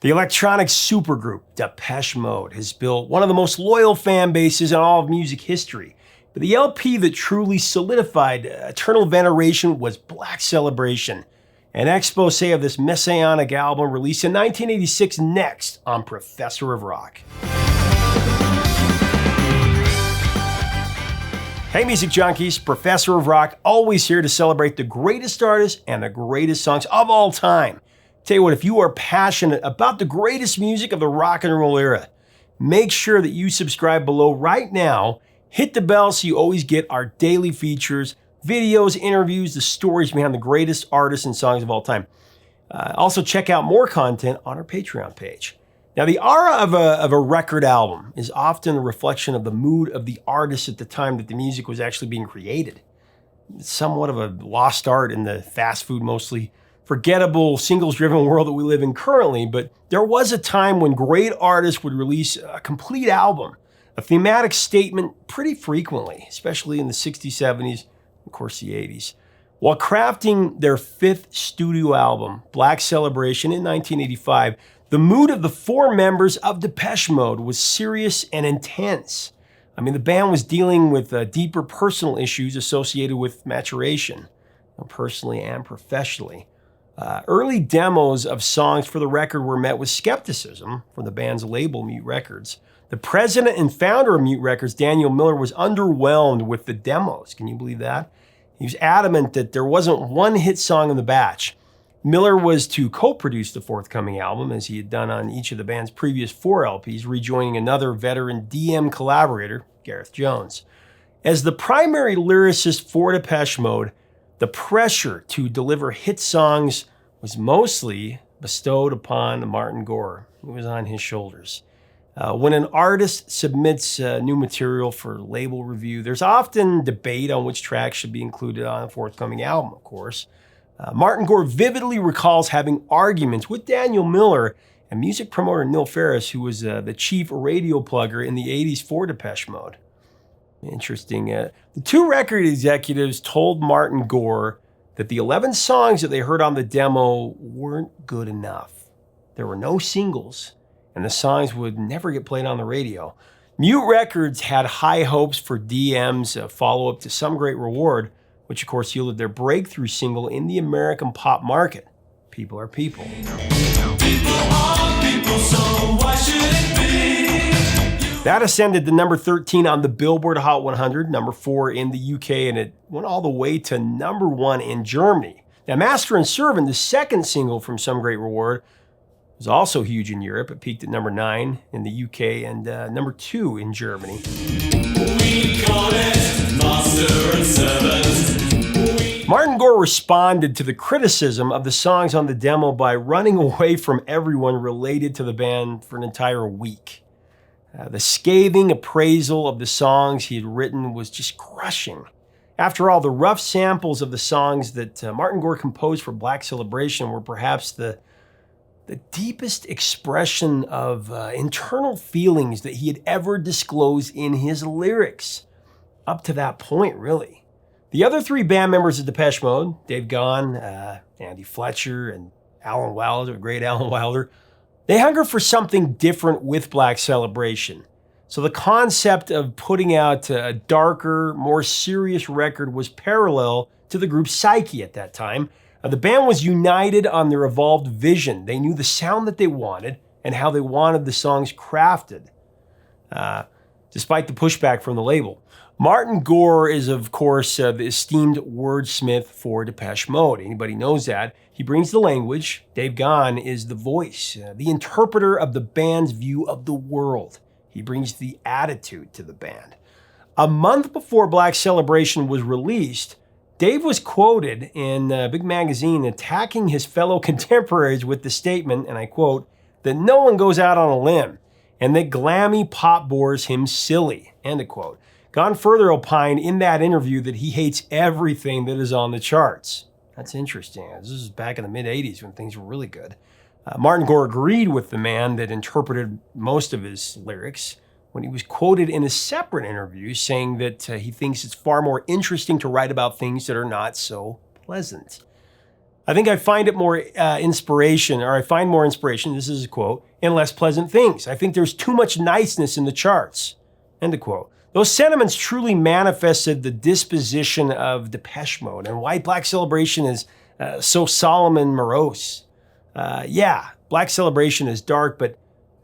The electronic supergroup Depeche Mode has built one of the most loyal fan bases in all of music history. But the LP that truly solidified eternal veneration was Black Celebration, an expose of this messianic album released in 1986 next on Professor of Rock. Hey music junkies, Professor of Rock, always here to celebrate the greatest artists and the greatest songs of all time. Tell you what, if you are passionate about the greatest music of the rock and roll era, make sure that you subscribe below right now. Hit the bell so you always get our daily features, videos, interviews, the stories behind the greatest artists and songs of all time. Also, check out more content on our Patreon page. Now, the aura of a record album is often a reflection of the mood of the artist at the time that the music was actually being created. It's somewhat of a lost art in the fast food, mostly forgettable, singles-driven world that we live in currently, but there was a time when great artists would release a complete album, a thematic statement pretty frequently, especially in the 60s, 70s, of course the 80s. While crafting their fifth studio album, Black Celebration, in 1985, the mood of the four members of Depeche Mode was serious and intense. I mean, the band was dealing with deeper personal issues associated with maturation, personally and professionally. Early demos of songs for the record were met with skepticism from the band's label, Mute Records. The president and founder of Mute Records, Daniel Miller, was underwhelmed with the demos. Can you believe that? He was adamant that there wasn't one hit song in the batch. Miller was to co-produce the forthcoming album, as he had done on each of the band's previous 4 LPs, rejoining another veteran DM collaborator, Gareth Jones. As the primary lyricist for Depeche Mode, the pressure to deliver hit songs was mostly bestowed upon Martin Gore. It was on his shoulders. When an artist submits new material for label review, there's often debate on which tracks should be included on a forthcoming album, of course. Martin Gore vividly recalls having arguments with Daniel Miller and music promoter Neil Ferris, who was the chief radio plugger in the 80s for Depeche Mode. Interesting. The two record executives told Martin Gore that the 11 songs that they heard on the demo weren't good enough. There were no singles, and the songs would never get played on the radio. Mute Records had high hopes for DM's follow-up to Some Great Reward, which of course yielded their breakthrough single in the American pop market, People Are People. People are people, so why should it be? That ascended to number 13 on the Billboard Hot 100, number 4 in the UK, and it went all the way to number 1 in Germany. Now, Master and Servant, the second single from Some Great Reward, was also huge in Europe. It peaked at number 9 in the UK and number 2 in Germany. We call it Master and Servant. Martin Gore responded to the criticism of the songs on the demo by running away from everyone related to the band for an entire week. The scathing appraisal of the songs he had written was just crushing. After all, the rough samples of the songs that Martin Gore composed for Black Celebration were perhaps the deepest expression of internal feelings that he had ever disclosed in his lyrics. Up to that point, really. The other 3 band members of Depeche Mode, Dave Gahan, Andy Fletcher, and Alan Wilder, great Alan Wilder, they hunger for something different with Black Celebration. So the concept of putting out a darker, more serious record was parallel to the group's psyche at that time. The band was united on their evolved vision. They knew the sound that they wanted and how they wanted the songs crafted, despite the pushback from the label. Martin Gore is, of course, the esteemed wordsmith for Depeche Mode. Anybody knows that. He brings the language. Dave Gahan is the voice, the interpreter of the band's view of the world. He brings the attitude to the band. A month before Black Celebration was released, Dave was quoted in a big magazine attacking his fellow contemporaries with the statement, and I quote, that no one goes out on a limb and that glammy pop bores him silly, end of quote. Gone further opined in that interview that he hates everything that is on the charts. That's interesting. This is back in the mid-'80s when things were really good. Martin Gore agreed with the man that interpreted most of his lyrics when he was quoted in a separate interview saying that he thinks it's far more interesting to write about things that are not so pleasant. I think I find it more inspiration, or I find more inspiration, this is a quote, in less pleasant things. I think there's too much niceness in the charts, end of quote. Those sentiments truly manifested the disposition of Depeche Mode and why Black Celebration is so solemn and morose. Yeah, Black Celebration is dark, but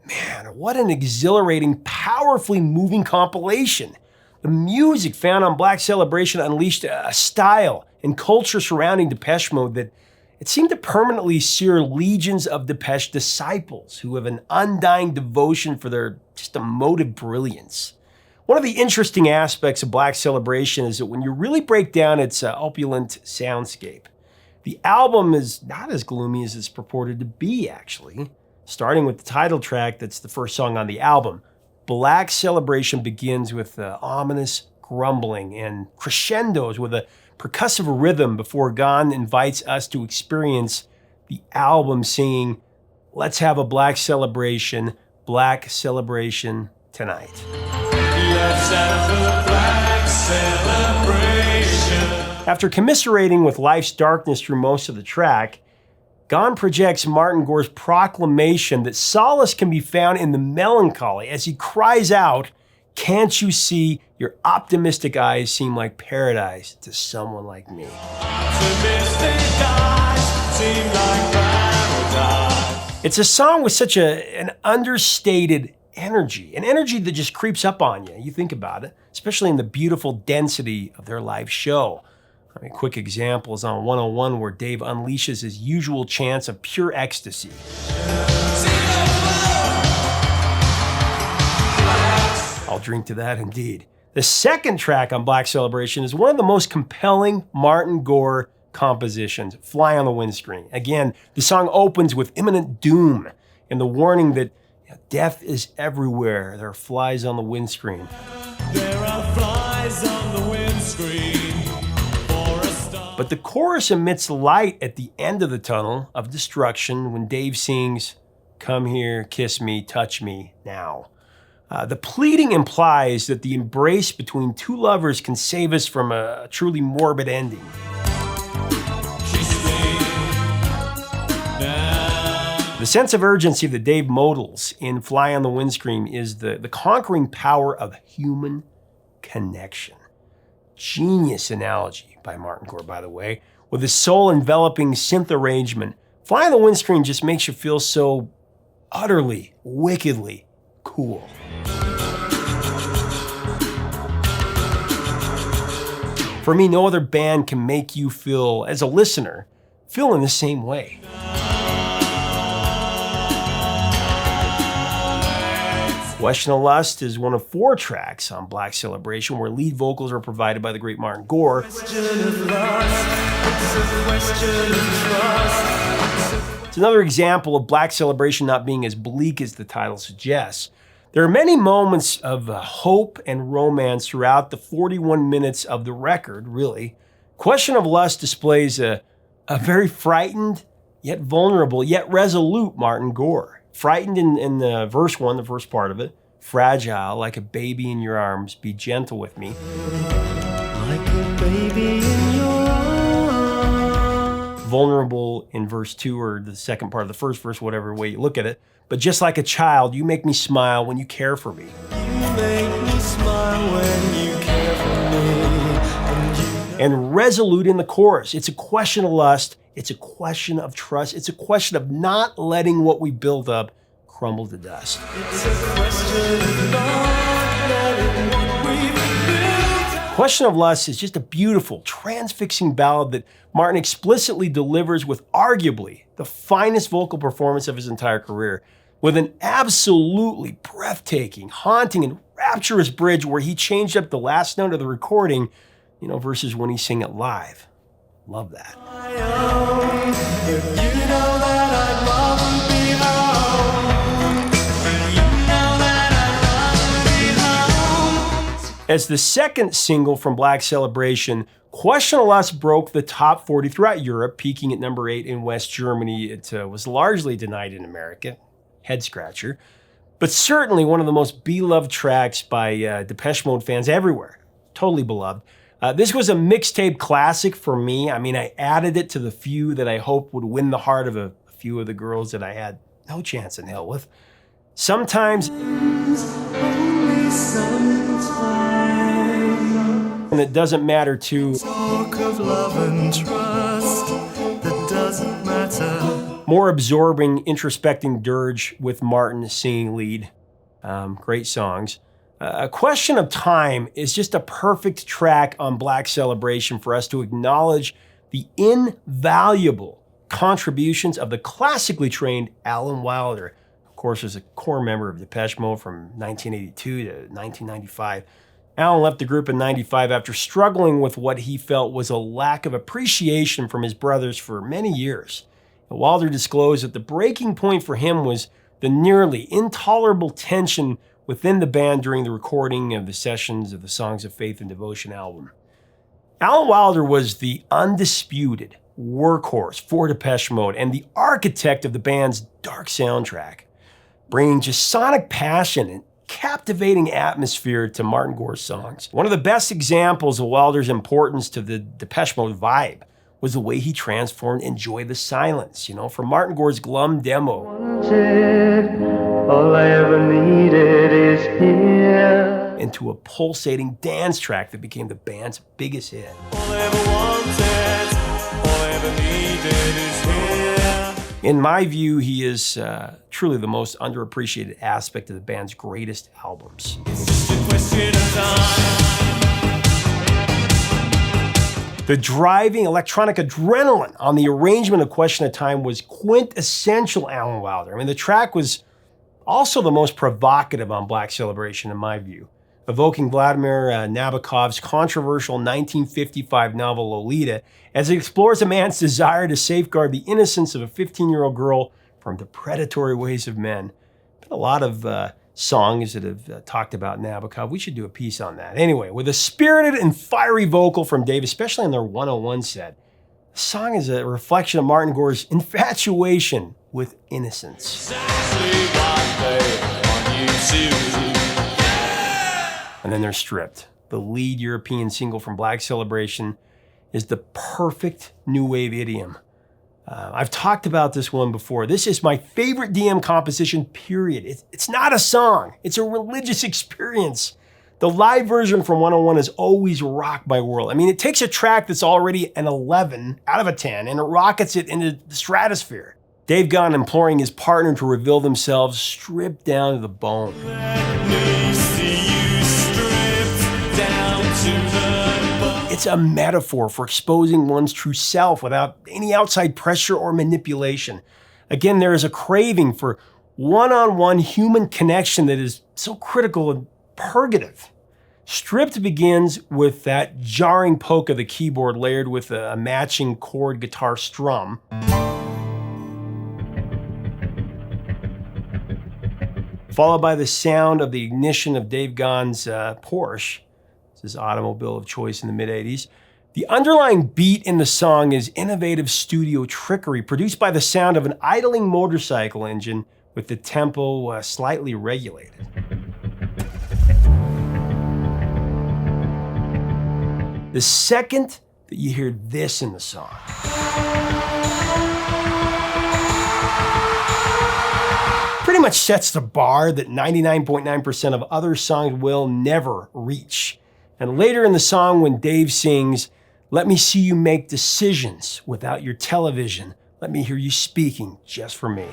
man, what an exhilarating, powerfully moving compilation. The music found on Black Celebration unleashed a style and culture surrounding Depeche Mode that it seemed to permanently sear legions of Depeche disciples who have an undying devotion for their just emotive brilliance. One of the interesting aspects of Black Celebration is that when you really break down its opulent soundscape, the album is not as gloomy as it's purported to be, actually. Starting with the title track, that's the first song on the album, Black Celebration begins with ominous grumbling and crescendos with a percussive rhythm before Gahan invites us to experience the album singing, "Let's have a Black Celebration tonight." Let's have a Black Celebration. After commiserating with life's darkness through most of the track, Gahan projects Martin Gore's proclamation that solace can be found in the melancholy as he cries out, "Can't you see your optimistic eyes seem like paradise to someone like me?" Optimistic eyes seem like paradise. It's a song with such an understated energy, an energy that just creeps up on you. You think about it, especially in the beautiful density of their live show. I mean, quick examples on 101 where Dave unleashes his usual chants of pure ecstasy. I'll drink to that indeed. The second track on Black Celebration is one of the most compelling Martin Gore compositions, Fly on the Windscreen. Again, the song opens with imminent doom and the warning that death is everywhere. There are flies on the windscreen. There are flies on the windscreen. But the chorus emits light at the end of the tunnel of destruction when Dave sings, "Come here, kiss me, touch me now." The pleading implies that the embrace between two lovers can save us from a truly morbid ending. The sense of urgency that Dave models in Fly on the Windscreen is the conquering power of human connection. Genius analogy by Martin Gore, by the way. With his soul-enveloping synth arrangement, Fly on the Windscreen just makes you feel so utterly, wickedly cool. For me, no other band can make you feel, as a listener, feel in the same way. Question of Lust is one of 4 tracks on Black Celebration where lead vocals are provided by the great Martin Gore. It's another example of Black Celebration not being as bleak as the title suggests. There are many moments of hope and romance throughout the 41 minutes of the record, really. Question of Lust displays a very frightened, yet vulnerable, yet resolute Martin Gore. Frightened in the verse 1, the first part of it. Fragile, like a baby in your arms, be gentle with me. Like a baby in your arms. Vulnerable in verse 2, or the second part of the first verse, whatever way you look at it. But just like a child, you make me smile when you care for me. You make me smile when you care for me. And resolute in the chorus. It's a question of lust. It's a question of trust. It's a question of not letting what we build up crumble to dust. It's a question of not letting what we build up. Question of Lust is just a beautiful, transfixing ballad that Martin explicitly delivers with arguably the finest vocal performance of his entire career, with an absolutely breathtaking, haunting, and rapturous bridge where he changed up the last note of the recording, versus when he sang it live. Love that. As the second single from Black Celebration, Question of Lust broke the top 40 throughout Europe, peaking at number 8 in West Germany. It was largely denied in America. Head scratcher. But certainly one of the most beloved tracks by Depeche Mode fans everywhere. Totally beloved. This was a mixtape classic for me. I mean, I added it to the few that I hoped would win the heart of a few of the girls that I had no chance in hell with. Sometimes, and it doesn't matter too. Talk of love and trust, that doesn't matter. More absorbing, introspecting dirge with Martin singing lead. Great songs. A Question of Time is just a perfect track on Black Celebration for us to acknowledge the invaluable contributions of the classically trained Alan Wilder. Of course, as a core member of Depeche Mode from 1982 to 1995. Alan left the group in 95 after struggling with what he felt was a lack of appreciation from his brothers for many years. Wilder disclosed that the breaking point for him was the nearly intolerable tension within the band during the recording of the sessions of the Songs of Faith and Devotion album. Alan Wilder was the undisputed workhorse for Depeche Mode and the architect of the band's dark soundtrack, bringing just sonic passion and captivating atmosphere to Martin Gore's songs. One of the best examples of Wilder's importance to the Depeche Mode vibe was the way he transformed Enjoy the Silence, from Martin Gore's glum demo. All I ever needed is here. Into a pulsating dance track that became the band's biggest hit. All I ever wanted, all I ever needed is here. In my view, he is truly the most underappreciated aspect of the band's greatest albums. It's just a question of time. The driving electronic adrenaline on the arrangement of Question of Time was quintessential Alan Wilder. I mean, the track was also the most provocative on Black Celebration, in my view, evoking Vladimir Nabokov's controversial 1955 novel Lolita as it explores a man's desire to safeguard the innocence of a 15-year-old girl from the predatory ways of men. Been a lot of songs that have talked about Nabokov. We should do a piece on that. Anyway, with a spirited and fiery vocal from Dave, especially on their 101 set, the song is a reflection of Martin Gore's infatuation with innocence. And then they're Stripped. The lead European single from Black Celebration is the perfect new wave idiom. I've talked about this one before. This is my favorite DM composition, period. It's not a song. It's a religious experience. The live version from 101 is always rocked my world. I mean, it takes a track that's already an 11 out of a 10 and it rockets it into the stratosphere. Dave Gahan imploring his partner to reveal themselves stripped down to the bone. It's a metaphor for exposing one's true self without any outside pressure or manipulation. Again, there is a craving for one-on-one human connection that is so critical and purgative. Stripped begins with that jarring poke of the keyboard layered with a matching chord guitar strum. Followed by the sound of the ignition of Dave Gahan's Porsche. His automobile of choice in the mid-'80s. The underlying beat in the song is innovative studio trickery produced by the sound of an idling motorcycle engine with the tempo slightly regulated. The second that you hear this in the song, pretty much sets the bar that 99.9% of other songs will never reach. And later in the song when Dave sings, "Let me see you make decisions without your television. Let me hear you speaking just for me."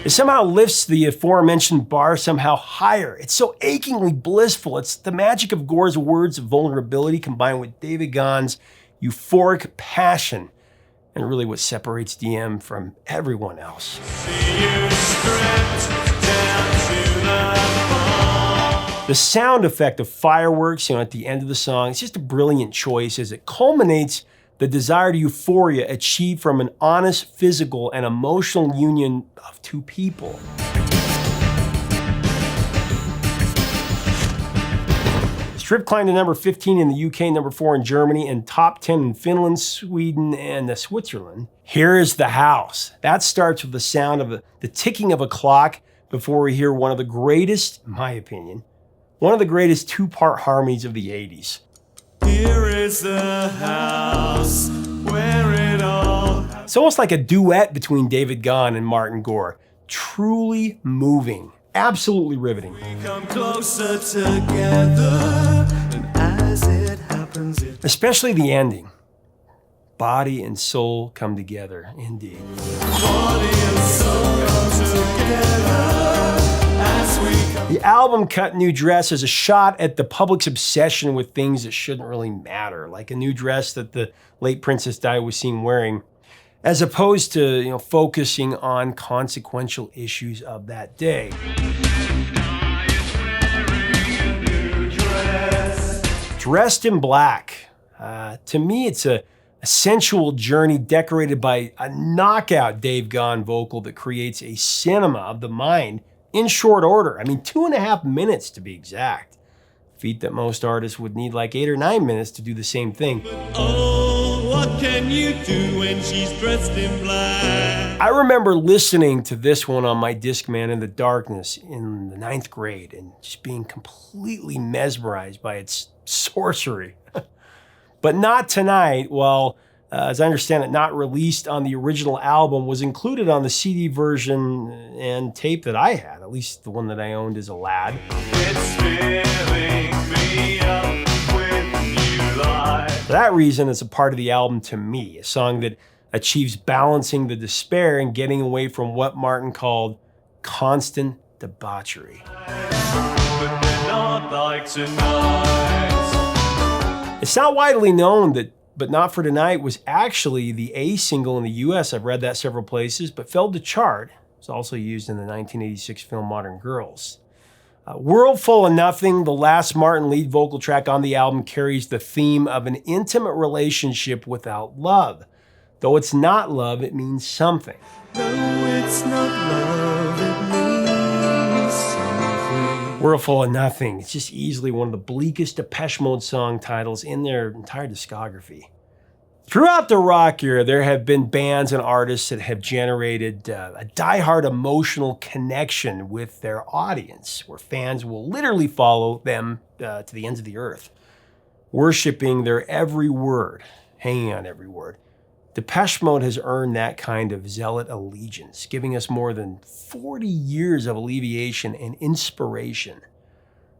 It somehow lifts the aforementioned bar somehow higher. It's so achingly blissful. It's the magic of Gore's words of vulnerability combined with David Gahan's euphoric passion and really what separates DM from everyone else. The sound effect of fireworks, at the end of the song, it's just a brilliant choice as it culminates the desired euphoria achieved from an honest physical and emotional union of two people. Stripped climbed to number 15 in the UK, number 4 in Germany, and top 10 in Finland, Sweden, and Switzerland. Here is the house. That starts with the sound of the ticking of a clock before we hear one of the greatest, in my opinion, one of the greatest two-part harmonies of the 80s. Here is the house where it all happened. It's almost like a duet between David Gahan and Martin Gore. Truly moving, absolutely riveting. We come closer together, and as it happens, it Especially the ending. Body and soul come together, indeed. body and soul come together as we come. The album Cut New Dress is a shot at the public's obsession with things that shouldn't really matter, like a new dress that the late Princess Di was seen wearing, as opposed to focusing on consequential issues of that day. Dressed in Black. To me, it's a sensual journey decorated by a knockout Dave Gahan vocal that creates a cinema of the mind in short order. I mean, 2.5 minutes to be exact. Feat that most artists would need like 8 or 9 minutes to do the same thing. Oh, what can you do when she's dressed in black? I remember listening to this one on my Discman in the darkness in the 9th grade and just being completely mesmerized by its sorcery. But Not Tonight, well, as I understand it, not released on the original album, was included on the CD version and tape that I had, at least the one that I owned as a lad. It's filling me up with new life. For that reason, it's a part of the album to me, a song that achieves balancing the despair and getting away from what Martin called constant debauchery. But they're not like tonight. It's not widely known that But Not For Tonight was actually the A single in the US. I've read that several places, but failed to chart. It was also used in the 1986 film Modern Girls. World Full of Nothing, the last Martin lead vocal track on the album, carries the theme of an intimate relationship without love. Though it's not love, it means something. No, it's not love, it means something. World Full of Nothing. It's just easily one of the bleakest Depeche Mode song titles in their entire discography. Throughout the rock era, there have been bands and artists that have generated a diehard emotional connection with their audience, where fans will literally follow them to the ends of the earth, worshiping their every word, hanging on every word. Depeche Mode has earned that kind of zealot allegiance, giving us more than 40 years of alleviation and inspiration.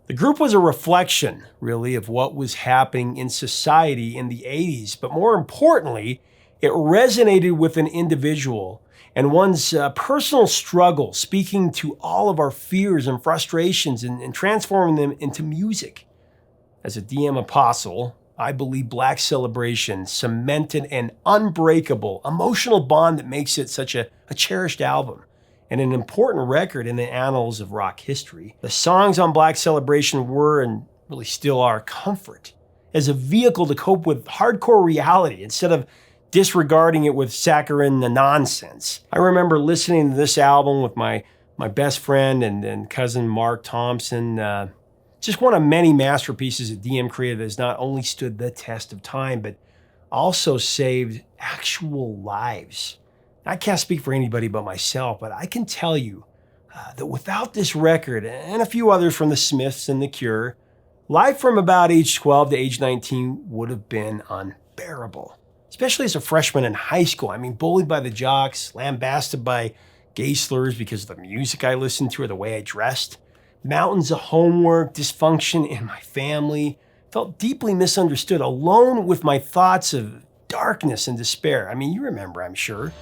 The group was a reflection, really, of what was happening in society in the 80s, but more importantly, it resonated with an individual and one's personal struggle, speaking to all of our fears and frustrations and transforming them into music. As a DM apostle, I believe Black Celebration cemented an unbreakable emotional bond that makes it such a cherished album and an important record in the annals of rock history. The songs on Black Celebration were, and really still are, comfort as a vehicle to cope with hardcore reality instead of disregarding it with saccharine nonsense. I remember listening to this album with my best friend and cousin Mark Thompson. Just one of many masterpieces that DM created that has not only stood the test of time, but also saved actual lives. I can't speak for anybody but myself, but I can tell you that without this record and a few others from the Smiths and The Cure, life from about age 12 to age 19 would have been unbearable. Especially as a freshman in high school. I mean, bullied by the jocks, lambasted by gay slurs because of the music I listened to or the way I dressed. Mountains of homework, dysfunction in my family. Felt deeply misunderstood, alone with my thoughts of darkness and despair. I mean, you remember, I'm sure.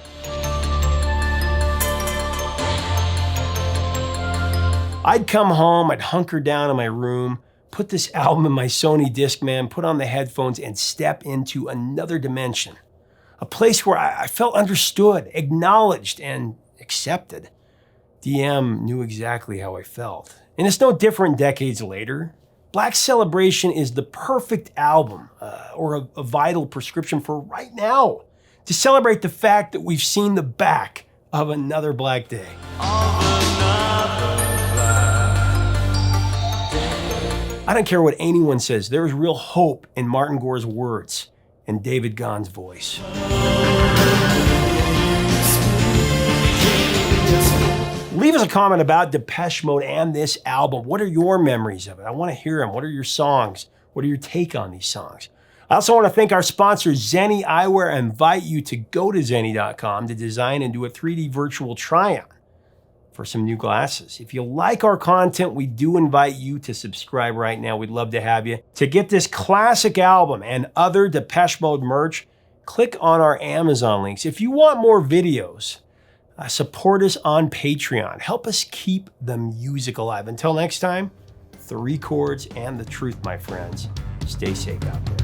I'd come home, I'd hunker down in my room, put this album in my Sony Discman, put on the headphones, and step into another dimension. A place where I felt understood, acknowledged, and accepted. DM knew exactly how I felt. And it's no different decades later. Black Celebration is the perfect album, or a vital prescription for right now, to celebrate the fact that we've seen the back of another black day. I don't care what anyone says, there is real hope in Martin Gore's words and David Gahan's voice. Leave us a comment about Depeche Mode and this album. What are your memories of it? I want to hear them. What are your songs? What are your take on these songs? I also want to thank our sponsor, Zenni Eyewear. I invite you to go to zenni.com to design and do a 3D virtual try-on for some new glasses. If you like our content, we do invite you to subscribe right now. We'd love to have you. To get this classic album and other Depeche Mode merch, click on our Amazon links. If you want more videos, support us on Patreon. Help us keep the music alive. Until next time, 3 chords and the truth, my friends. Stay safe out there.